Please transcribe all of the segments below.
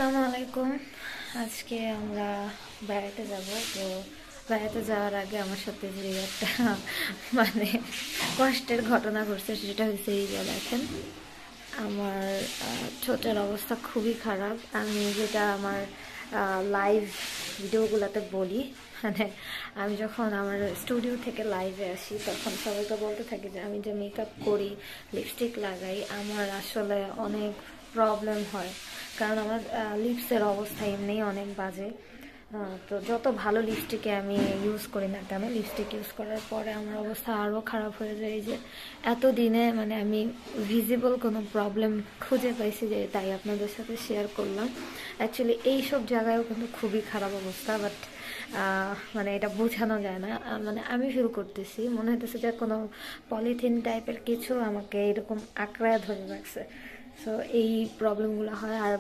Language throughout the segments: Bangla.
আসসালামু আলাইকুম। আজকে আমরা বেড়াতে যাব। তো বেড়াতে যাওয়ার আগে আমার সাথে যে একটা মানে কষ্টের ঘটনা ঘটছে সেটা হচ্ছে এই যে দেখেন আমার ছোটের অবস্থা খুবই খারাপ। আমি যেটা আমার লাইভ ভিডিওগুলোতে বলি, মানে আমি যখন আমার স্টুডিও থেকে লাইভে আসি তখন সবাইকে বলতে থাকি যে আমি যে মেকআপ করি, লিপস্টিক লাগাই, আমার আসলে অনেক প্রবলেম হয়, কারণ আমার লিপসের অবস্থা এমনি অনেক বাজে। তো যত ভালো লিপস্টিকে আমি ইউজ করি না কেন, লিপস্টিক ইউজ করার পরে আমার অবস্থা আরও খারাপ হয়ে যায়। যে এতদিনে মানে আমি ভিজিবল কোনো প্রবলেম খুঁজে পাইছি, যে তাই আপনাদের সাথে শেয়ার করলাম। অ্যাকচুয়ালি এইসব জায়গায়ও কিন্তু খুবই খারাপ অবস্থা, বাট মানে এটা বোঝানো যায় না। মানে আমি ফিল করতেছি, মনে হইতেছে যে কোনো পলিথিন টাইপের কিছু আমাকে এরকম আঁকড়ায় ধরে রাখছে। সো এই প্রবলেমগুলো হয়, আর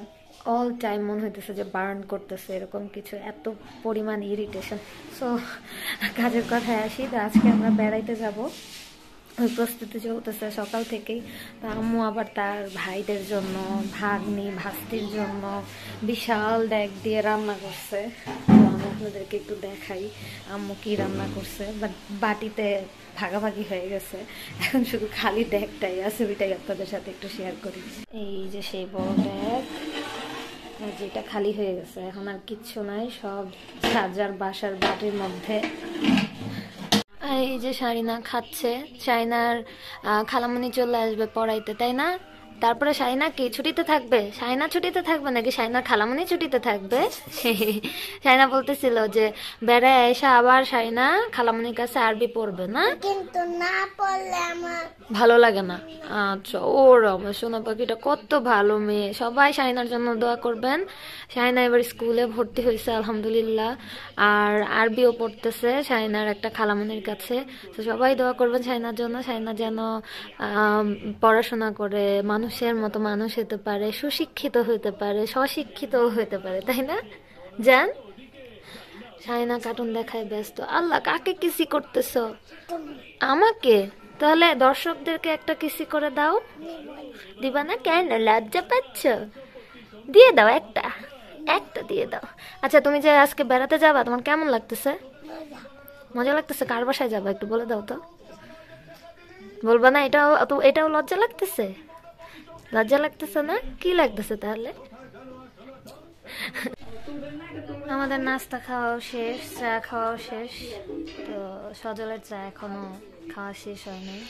অল টাইম মনে হইতেছে যে বার্ন করতেছে, এরকম কিছু, এত পরিমাণ ইরিটেশন। সো কাজের কথায় আসি, তো আজকে আমরা বেড়াইতে যাব, ওই প্রস্তুতি চলতেছে সকাল থেকেই। তো আম্মু আবার তার ভাইদের জন্য, ভাগ্নি ভাস্তির জন্য বিশাল ডেক দিয়ে রান্না করছে। তো আমি আপনাদেরকে একটু দেখাই আম্মু কি রান্না করছে। বাট বাটিতে ভাগাভাগি হয়ে গেছে, এখন শুধু খালি ডেকটাই আছে, ওইটাই আপনাদের সাথে একটু শেয়ার করি। এই যে সেই বড় ডেক, যেটা খালি হয়ে গেছে, এখন আর কিচ্ছু নাই, সব যার বাসার বাটির মধ্যে। এই যে শারিনা খাচ্ছে, শারিনার খালামণি চলে আসবে পড়াইতে, তাই না? তারপরে শাইনা কি ছুটিতে থাকবে? শাইনা ছুটিতে থাকবে নাকি শাইনার খালামণি ছুটিতে থাকবে? শাইনা বলতেছিল যে বেড়ায় এসে আবার শাইনা খালামণির কাছে আরবি পড়বে, না? কিন্তু না পড়লে আমার ভালো লাগে না। আচ্ছা, ওর আমার সোনা পাখিটা কত ভালো মেয়ে। সবাই শাইনার জন্য দোয়া করবেন। শাইনা এবার স্কুলে ভর্তি হয়েছে আলহামদুলিল্লাহ, আর আরবিও পড়তেছে শাইনার একটা খালামণির কাছে। তো সবাই দোয়া করবেন শাইনার জন্য, শাইনা যেন পড়াশোনা করে মানুষের মতো মানুষ হতে পারে, সুশিক্ষিত হতে পারে, স্বশিক্ষিত হতে পারে, তাই না জান? শাইনা কার্টুন দেখায় ব্যস্ত। আল্লাহ, কাকে কিসি করতেছ? আমাকে? তাহলে দর্শকদেরকে একটা কিসি করে দাও। দিবা না কেন? লজ্জা পাচ্ছ? দিয়ে দাও, একটা একটা দিয়ে দাও। আচ্ছা, তুমি যে আজকে বেড়াতে যাবা, তোমার কেমন লাগতেছে? মজা লাগতেছে? কার বাসায় যাবা একটু বলে দাও তো। বলবা না? এটাও লজ্জা লাগতেছে? লজ্জা লাগতেছে না? কি লাগতেছে তাহলে? আমাদের নাস্তা খাওয়াও শেষ, চা খাওয়াও শেষ। তো সজলের চা এখনো খাওয়া শেষ হয় নাই।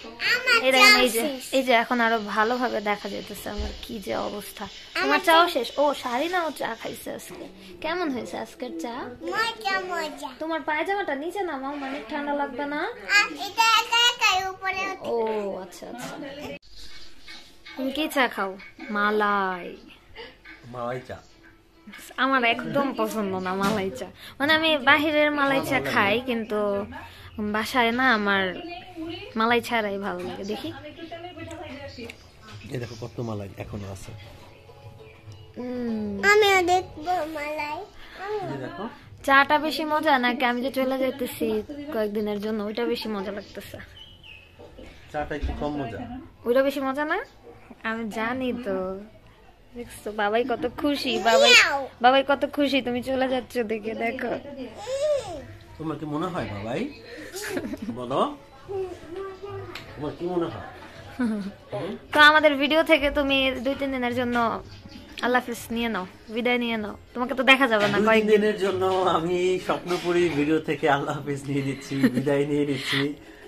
এই যে এখন আরো ভালোভাবে দেখা যেতেছে আমার কি যে অবস্থা। আমার চাও শেষ। ও, শারিনাও চা খাইছে আজকে। কেমন হয়েছে আজকের চা? মজা মজা। তোমার পায়জামাটা নিচে নামাও, মানে ঠান্ডা লাগবে না। এটা একা একাই উপরে ও আচ্ছা আচ্ছা। তুমি কি চা খাও? মালাই চা আমার একদম পছন্দ না, মালাই চা। মানে আমি বাহিরের মালাই চা খাই, কিন্তু বাসায় না আমার মালাই ছাড়াই ভালো লাগে। দেখি, এই দেখো কত মালাই এখনো আছে। আমিও দেখবো মালাই। দেখো চাটা বেশি মজা নাকি আমি যে চলে যাইতেছি কয়েকদিনের জন্য ওইটা বেশি মজা লাগতেছে? চাটা একটু কম মজা। ওইটা বেশি মজা না? আমি জানি তো। দেখছো বাবাই কত খুশি, বাবাই কত খুশি তুমি চলে যাচ্ছ দেখে। দেখো, তোমার কি মনে হয় বাবাই? বলো, তোমার কি মনে হয়? তো আমাদের ভিডিও থেকে তুমি 2-3 দিনের জন্য আল্লাহ হাফেজ নিয়ে নাও, বিদায় নিয়ে নাও। তোমাকে তো দেখা যাবে না কয়েকদিনের জন্য। আমি স্বপ্নপুরী ভিডিও থেকে আল্লাহ হাফেজ নিয়ে নিচ্ছি, বিদায় নিয়ে নিচ্ছি,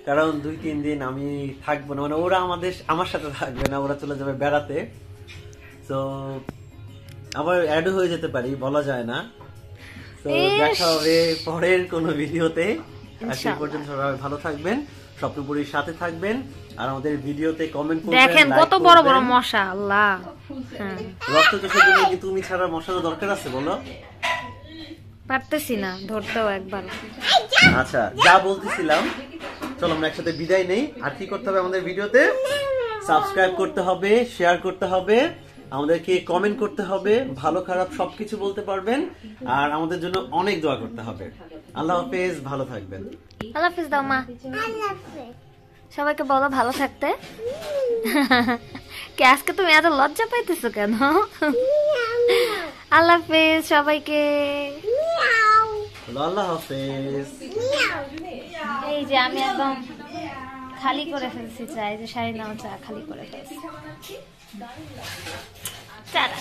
কারণ 2-3 দিন আমি থাকবো না। মানে ওরা আমার সাথে থাকবে না, ওরা চলে যাবে বেড়াতে। তো আবার অ্যাড হয়ে যেতে পারি, বলা যায় না। তো দেখা হবে পরের কোনো ভিডিওতে। সেই পর্যন্ত সবাই ভালো থাকবেন, স্বপ্নপুরীর সাথে থাকবেন, আর আমাদের ভিডিওতে কমেন্ট করবেন। দেখেন কত বড় বড় মশা, আল্লাহ। রক্ত চোষের জন্য কি তুমি ছাড়া মশার দরকার আছে বলো? পারতেছি না ধরতেও একবার। আচ্ছা, যা বলতেছিলাম, চলো আমরা একসাথে বিদায় নেই। আর কি করতে হবে আমাদের ভিডিওতে? সাবস্ক্রাইব করতে হবে, শেয়ার করতে হবে, আমাদেরকে কমেন্ট করতে হবে, ভালো খারাপ সবকিছু বলতে পারবেন, আর আমাদের জন্য অনেক দোয়া করতে হবে। আল্লাহ হাফেজ, ভালো থাকবেন। আল্লাহ হাফেজ দাও মা। সবাইকে বলো ভালো থাকতে। কে আজকে তুমি এত লজ্জা পাইতেছো কেন? আল্লাহ হাফেজ সবাইকে। মিয়াও বলো আল্লাহ হাফেজ। মিয়াও। এই যে আমি একদম খালি করে ফেলছি চা, এই যে শাড়ি নাও চা খালি করে ফেলছি। টাটা।